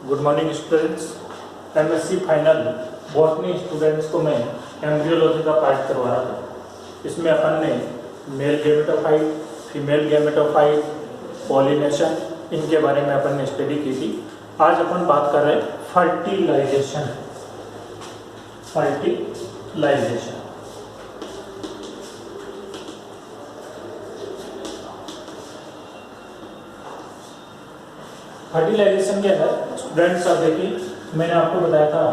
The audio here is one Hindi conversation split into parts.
Good morning students. MSc final botany students को मैं एम्ब्रियोलॉजी का पार्ट करवा रहा था। इसमें अपन ने male gametophyte, female gametophyte, pollination, इनके बारे में अपन ने स्टडी की थी। आज अपन बात कर रहे हैं फर्टिलाइजेशन। फर्टिलाइजेशन के अंदर स्टूडेंट्स आप देखिए, मैंने आपको बताया था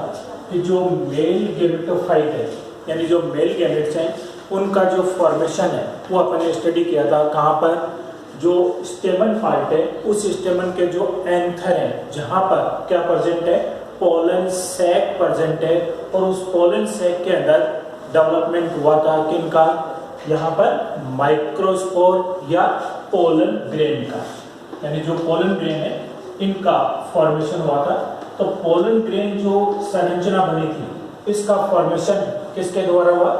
कि जो मेल गैमेटोफाइट है यानी जो मेल गैमेट्स हैं उनका जो फॉर्मेशन है वो अपन ने स्टडी किया था। कहाँ पर? जो स्टेमन पार्ट है उस स्टेमन के जो एंथर है जहाँ पर क्या प्रेजेंट है, पोलन सैक प्रेजेंट है, और उस पोलन सैक के अंदर डेवलपमेंट हुआ था किनका? यहाँ पर माइक्रोस्पोर या पोलन ग्रेन का, यानी जो पोलन ग्रेन है इनका फॉर्मेशन हुआ था। तो पोलन ग्रेन जो संरचना बनी थी इसका फॉर्मेशन किसके द्वारा हुआ?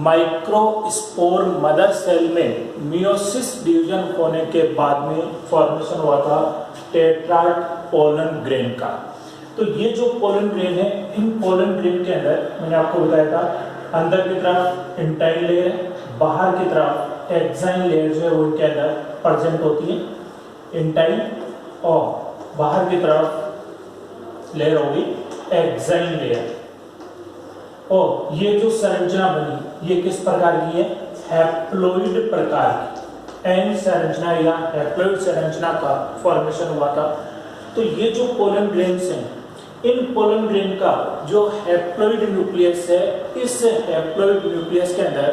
माइक्रोस्पोर मदर सेल में मियोसिस डिवीजन होने के बाद में फॉर्मेशन हुआ था टेट्राड पोलन ग्रेन का। तो ये जो पोलन ग्रेन है, इन पोलन ग्रेन के अंदर मैंने आपको बताया था अंदर की तरफ इंटाइल लेयर, बाहर की तरफ एक्साइन लेयर जो है वो इनके अंदर प्रेजेंट होती है। इंटाइल और बाहर की तरफ लेयर होगी एक्साइन लेयर। और ये जो संरचना बनी ये किस प्रकार की है? हैप्लॉइड प्रकार की एन संरचना या हैप्लॉइड संरचना का फॉर्मेशन हुआ था। तो ये जो पोलन ग्रेन्स हैं, इन पोलन ग्रेन का जो हैप्लॉइड न्यूक्लियस है, इस हैप्लॉइड न्यूक्लियस के अंदर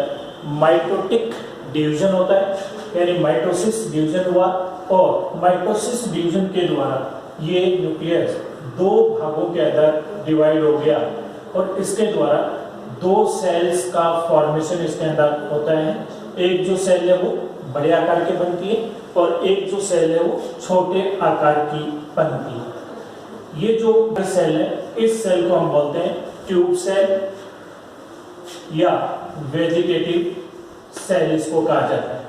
माइटोटिक डिवीजन होता है, यानी माइटोसिस डिवीजन हुआ, और माइटोसिस डिवीजन के द्वारा ये न्यूक्लियस दो भागों के अंदर डिवाइड हो गया, और इसके द्वारा दो सेल्स का फॉर्मेशन इसके अंदर होता है। एक जो सेल है वो बड़े आकार की बनती है और एक जो सेल है वो छोटे आकार की बनती है। ये जो सेल है इस सेल को हम बोलते हैं ट्यूब सेल या वेजिटेटिव सेल इसको कहा जाता है।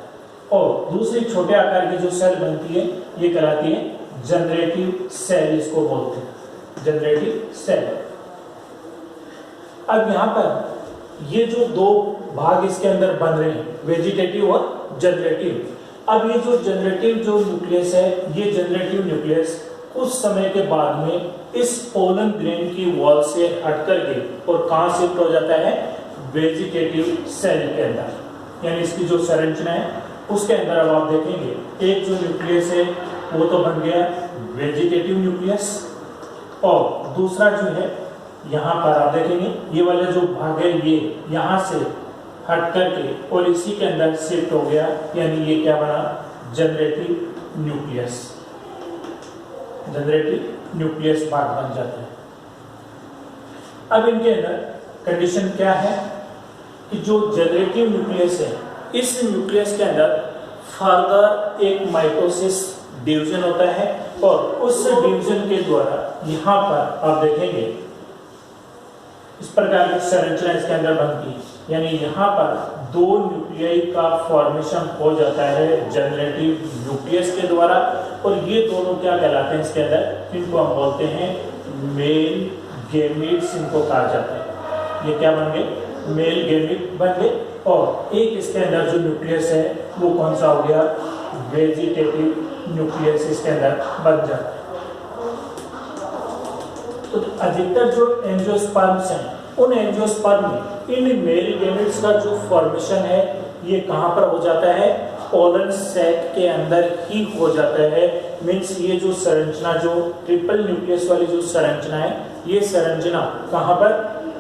और दूसरी छोटे आकार की जो सेल बनती है ये कहलाती है जनरेटिव सेल, इसको बोलते हैं जनरेटिव सेल। अब यहाँ पर ये जो दो भाग इसके अंदर बन रहे हैं, वेजिटेटिव और जनरेटिव। अब ये जो जनरेटिव जो न्यूक्लियस है, ये जनरेटिव न्यूक्लियस कुछ समय के बाद में इस पोलन ग्रेन की वॉल से हट करके और कहाँ शिफ्ट हो जाता है? वेजिटेटिव सेल के अंदर, यानी इसकी जो संरचना है उसके अंदर। अब आप देखेंगे एक जो न्यूक्लियस है वो तो बन गया वेजिटेटिव न्यूक्लियस, और दूसरा जो है यहाँ पर आप देखेंगे ये वाला जो भाग है ये यहाँ से हट करके और इसी के अंदर शिफ्ट हो गया, यानी ये क्या बना? Generative nucleus. जनरेटिव न्यूक्लियस भाग बन जाता है। अब इनके अंदर कंडीशन क्या है कि जो जनरेटिव न्यूक्लियस है इस न्यूक्लियस के अंदर फर्दर एक माइटोसिस डिवीजन होता है, और उस डिवीजन के द्वारा यहाँ पर आप देखेंगे इस प्रकार की संरचना इसके अंदर बनती है, यानी यहाँ पर दो न्यूक्लियाई का फॉर्मेशन हो जाता है जनरेटिव न्यूक्लियस के द्वारा, और ये दोनों क्या कहलाते हैं इसके अंदर? इनको हम बोलते हैं मेल गैमेट्स, इनको कहा जाता है। ये क्या बन गए? मेल गैमेट बन गए। और एक इसके अंदर जो न्यूक्लियस है वो कौन सा हो गया? वेजिटेटिव न्यूक्लियस इसके अंदर बन जाता है। तो अधिकतर जो एंजियोस्पर्म्स हैं उन एंजियोस्पर्म में इन मेल गैमेट्स का जो फॉर्मेशन है ये कहाँ पर हो जाता है? पोलन सैक के अंदर ही हो जाता है। मीन्स ये जो संरचना, जो ट्रिपल न्यूक्लियस वाली जो संरचना है, ये संरचना कहाँ पर?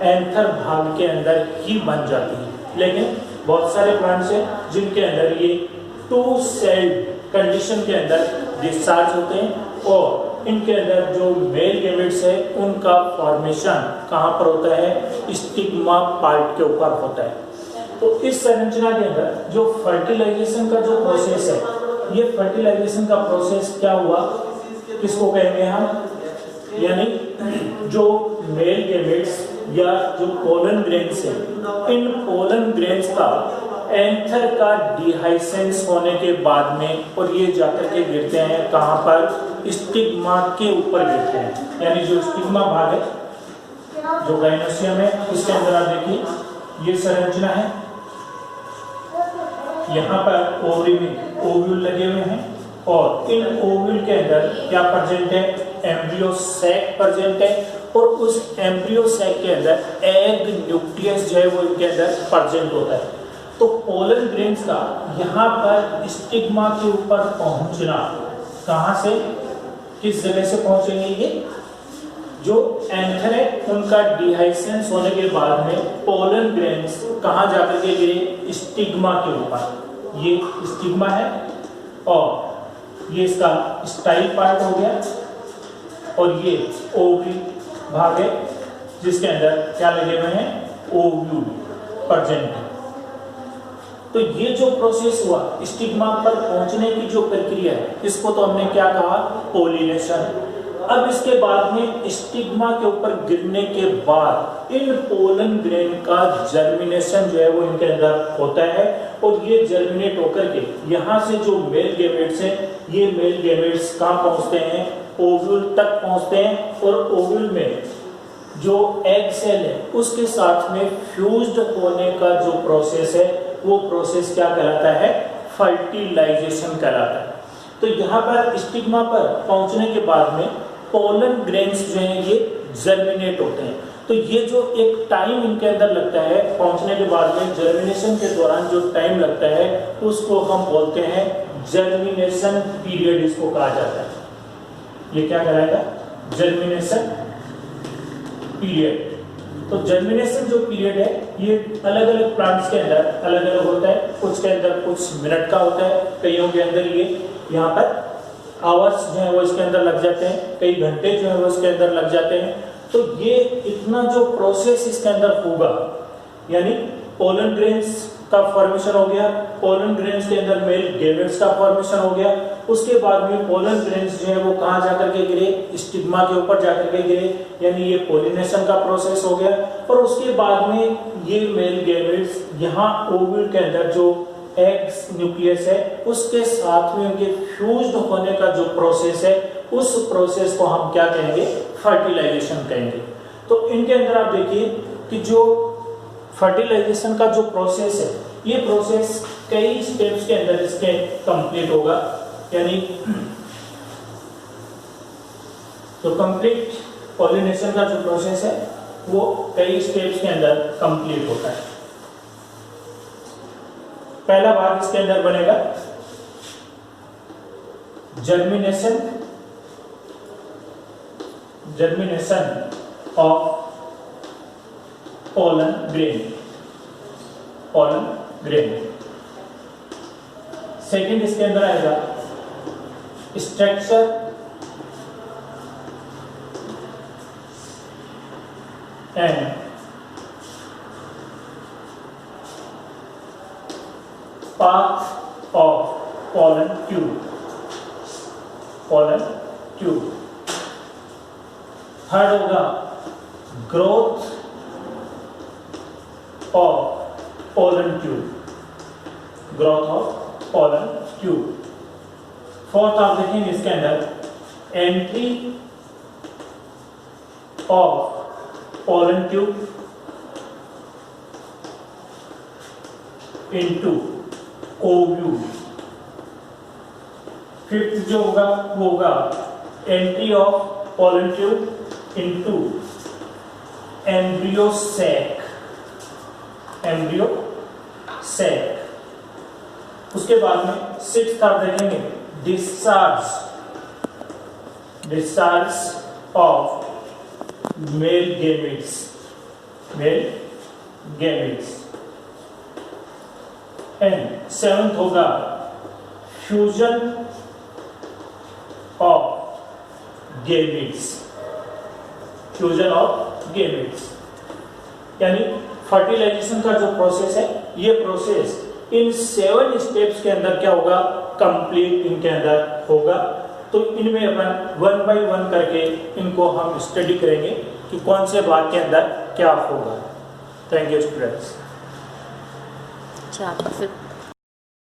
एंथर भाग के अंदर ही बन जाती है। लेकिन बहुत सारे प्लांट्स हैं जिनके अंदर ये टू सेल्ड कंडीशन के अंदर डिस्चार्ज होते हैं, और इनके अंदर जो मेल गैमेट्स है उनका फॉर्मेशन कहाँ पर होता है? स्टिग्मा पार्ट के ऊपर होता है। तो इस संरचना के अंदर जो फर्टिलाइजेशन का जो प्रोसेस है, ये फर्टिलाइजेशन का प्रोसेस क्या हुआ, किसको कहेंगे हम? यानी जो मेल गैमेट्स या जो पोलन ग्रेन्स है, इन पोलन ग्रेन्स का एंथर का डिहाइसेंस होने के बाद में, और ये जाकर के गिरते हैं कहाँ पर? स्टिग्मा के ऊपर गिरते हैं, यानी जो स्टिग्मा भाग है, जो गाइनोसियम है, इसके अंदर आप देखिए ये संरचना है, यहाँ पर ओवरी में ओव्यूल लगे हुए हैं और इन ओव्यूल के अंदर क्या प्रेजेंट है, एम्ब्रियो सैक प्रेजेंट है और उस एम्ब्रियो सैक के अंदर एग न्यूक्लियस जो है वो इनके अंदर प्रेजेंट होता है। तो पोलन ग्रेन्स का यहाँ पर स्टिग्मा के ऊपर पहुंचना, कहाँ से, किस जगह से पहुंचेंगे, ये जो एंथर है उनका डिहाइसेंस होने के बाद में पोलन ग्रेन्स कहाँ जाकर के गिरे, स्टिग्मा के ऊपर। ये स्टिग्मा है और ये इसका स्टाइल पार्ट हो गया और ये ओवरी भाग है जिसके अंदर क्या लगे हुए हैं, ओव्यूल प्रेजेंट है। तो ये जो प्रोसेस हुआ स्टिग्मा पर पहुंचने की जो प्रक्रिया है, इसको तो हमने क्या कहा, पोलिनेशन। अब इसके बाद में स्टिग्मा के ऊपर गिरने के बाद इन पोलन ग्रेन का जर्मिनेशन जो है वो इनके अंदर होता है और ये जर्मिनेट होकर के यहाँ से जो मेल गैमेट्स हैं, ये मेल गैमेट्स कहाँ पहुँचते हैं, ओव्यूल तक पहुँचते हैं और ओव्यूल में जो एग सेल है उसके साथ में फ्यूज्ड होने का जो प्रोसेस है वो प्रोसेस क्या कहलाता है, फर्टिलाइजेशन कहलाता है। तो यहाँ पर स्टिग्मा पर पहुंचने के बाद में पोलन ग्रेन्स जो हैं ये जर्मिनेट होते हैं। तो ये जो एक टाइम इनके अंदर लगता है पहुंचने के बाद में, जर्मिनेशन के दौरान जो टाइम लगता है उसको हम बोलते हैं जर्मिनेशन पीरियड, इसको कहा जाता है। ये क्या कहलाएगा, जर्मिनेशन पीरियड। तो जर्मिनेशन जो पीरियड है ये अलग अलग प्लांट्स के अंदर अलग अलग होता है, कुछ के अंदर कुछ मिनट का होता है, कईयों के अंदर ये यहाँ पर आवर्स जो है वो इसके अंदर लग जाते हैं, कई घंटे जो है वो इसके अंदर लग जाते हैं। तो ये इतना जो प्रोसेस इसके अंदर होगा, यानी पोलन ग्रेन्स का फॉर्मेशन हो गया, पोलन ग्रेन्स के अंदर मेल गैमेट्स का फॉर्मेशन हो गया, उसके बाद में पोलन ग्रेन्स जो है वो कहाँ जाकर के गिरे, स्टिग्मा के ऊपर जाकर के गिरे, यानी ये पोलिनेशन का प्रोसेस हो गया। और उसके बाद में ये मेल गैमेट्स यहाँ ओव्यूल के अंदर जो एग्स न्यूक्लियस है उसके साथ में उनके फ्यूज्ड होने का जो प्रोसेस है, उस प्रोसेस को हम क्या कहेंगे, फर्टिलाइजेशन कहेंगे। तो इनके अंदर आप देखिए कि जो फर्टिलाइजेशन का जो प्रोसेस है, ये प्रोसेस कई स्टेप्स के अंदर इसके कंप्लीट होगा, यानी तो कंप्लीट पॉलिनेशन का जो प्रोसेस है वो कई स्टेप्स के अंदर कंप्लीट होता है। पहला भाग इसके अंदर बनेगा germination of pollen grain. Second इसके अंदर आएगा structure and path of pollen tube। Third होगा growth of pollen tube. Fourth आप देखेंगे इसके अंदर entry of pollen tube into ovule. Fifth जो होगा वो होगा entry of pollen tube into embryo sac. उसके बाद में सिक्स्थ आप देखेंगे discharge of male gametes. And seventh होगा फ्यूजन ऑफ गैमेट्स। यानी फर्टिलाइजेशन का जो प्रोसेस है, ये प्रोसेस इन 7 स्टेप्स के अंदर क्या होगा, कंप्लीट इनके अंदर होगा। तो इनमें अपन 1 बाय 1 करके इनको हम स्टडी करेंगे कि कौन से भाग के अंदर क्या होगा। Thank you students. अच्छा, फिर